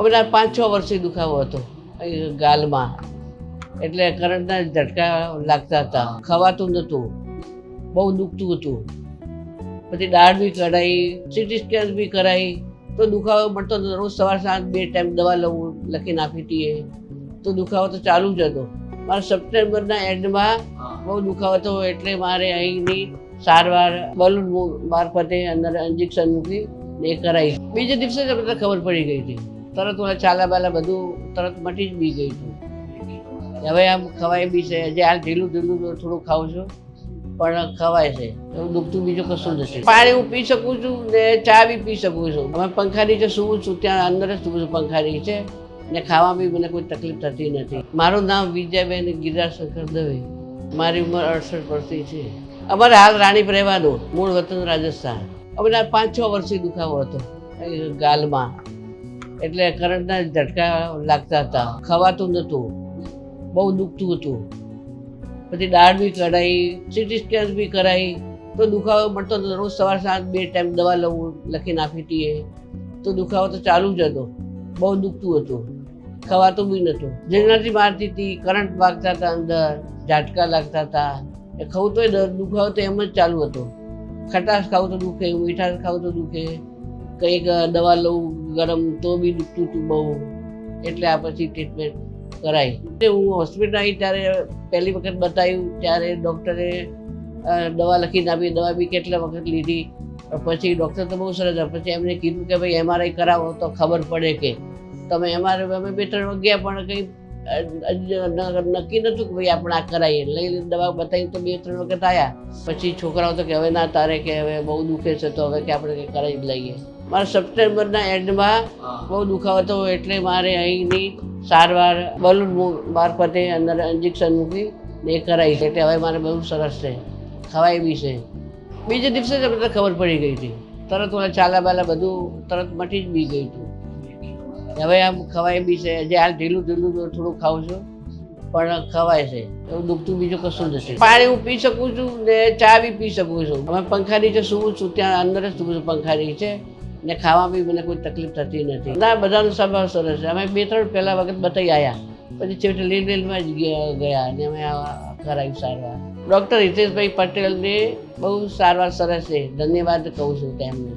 હમણાં 5-6 વર્ષથી દુખાવો હતો અહીં ગાલમાં, એટલે કરંટના ઝટકા લાગતા હતા, ખવાતું નહોતું, બહુ દુખતું હતું. પછી દાઢ બી કઢાઈ, સીટી સ્કેન બી કરાવી તો દુખાવો મળતો હતો. રોજ સવાર સાંજ 2 ટાઈમ દવા લઉં લખીને આપી હતી, તો દુખાવો તો ચાલુ જ હતો. મારે સપ્ટેમ્બરના એન્ડમાં બહુ દુખાવો હતો, એટલે મારે અહીંની સારવાર બલૂન મારફતે અંદર ઇન્જેક્શન મૂકી ને એ કરાવી. બીજે દિવસે જ બધા ખબર પડી ગઈ હતી, તરત ઓલા ચાલા બાલા બધું તરત મટી જ બી ગયું હતું. હવે આમ ખવાય બી છે, જે હાલ ઢીલું થોડું ખાઉં છું પણ ખવાય છે, એવું દુખતું બીજું કશું નથી. પાણી હું પી શકું છું ને ચા બી પી શકું છું. અમે પંખા નીચે સૂવું છું, ત્યાં અંદર જ સૂવું છું પંખા નીચે, ને ખાવા બી મને કોઈ તકલીફ થતી નથી. મારું નામ વિજયાબેન ગિરિરાજશંકર દવે, મારી ઉંમર 68 વર્ષની છે. અમારે હાલ રાણીપ રહેવાનું, મૂળ વતન રાજસ્થાન. હમણાં 5-6 વર્ષથી દુખાવો હતો અહીં ગાલમાં, એટલે કરંટના ઝટકા લાગતા હતા, ખવાતું નહોતું, બહુ દુખતું હતું. પછી દાઢ બી કઢાઈ, સીટી સ્કેન બી કરાવી તો દુખાવો મળતો હતો. રોજ સવાર સાંજ 2 ટાઈમ દવા લઉં લખીને આપી હતી, તો દુખાવો તો ચાલુ જ હતો, બહુ દુખતું હતું, ખવાતું બી નહોતું. જેનાથી મારતી હતી, કરંટ વાગતા હતા, અંદર ઝાટકા લાગતા હતા. એ ખાવું તો દુખાવો તો એમ જ ચાલુ હતો. ખટાશ ખાવું તો દુખે, મીઠાશ ખાવું તો દુખે, કંઈક દવા લઉં ગરમ તો બી દુખતું હતું બહુ. એટલે આ પછી ટ્રીટમેન્ટ કરાવી. હું હોસ્પિટલ આવી ત્યારે પહેલી વખત બતાવ્યું ત્યારે ડૉક્ટરે દવા લખીને આપી. દવા બી કેટલા વખત લીધી, પછી ડૉક્ટર તો બહુ સરસ હતા. પછી એમને કીધું કે ભાઈ MRI કરાવો તો ખબર પડે કે તમે MRI. અમે 2-3 ગયા પણ કંઈ નક્કી નહોતું કે ભાઈ આપણે આ કરાવીએ. લઈ દવા બતાવી તો 2-3 વખત આવ્યા. પછી છોકરાઓ તો કે હવે ના તારે કે હવે બહુ દુખે છે, તો હવે કે આપણે કંઈ કરાવી જ લઈએ. મારે સપ્ટેમ્બરના એન્ડમાં બહુ દુખાવો હતો, એટલે મારે અહીંની સારવાર બલૂન મારફતે અંદર ઇન્જેક્શન મૂકી ને એ કરાવી. એટલે હવે મારે બહુ સરસ છે, ખવાય બી છે. બીજે દિવસે જ બધા ખબર પડી ગઈ હતી, તરત ઓલા ચાલા બાલા બધું તરત મટી જ બી ગયું હતું. હવે આમ ખવાય બી છે, જે હાલ ઢીલું થોડું ખાઉં છું પણ ખવાય છે, એવું દુખતું બીજું કશું નથી. પાણી હું પી શકું છું ને ચા બી પી શકું છું. અમે પંખા નીચે સૂવું છું, ત્યાં અંદર જ સૂવું છું પંખા નીચે, ને ખાવા બી મને કોઈ તકલીફ થતી નથી. ના, બધાનો સ્વભાવ સરસ છે. અમે 2-3 પહેલા વખત બતાવી આવ્યા, પછી છેવટે લીલમાં જ ગયા અને અમે કરાવી સારવાર. ડૉક્ટર હિતેશભાઈ પટેલને બહુ સારવાર સરસ છે, ધન્યવાદ કહું છું તેમને.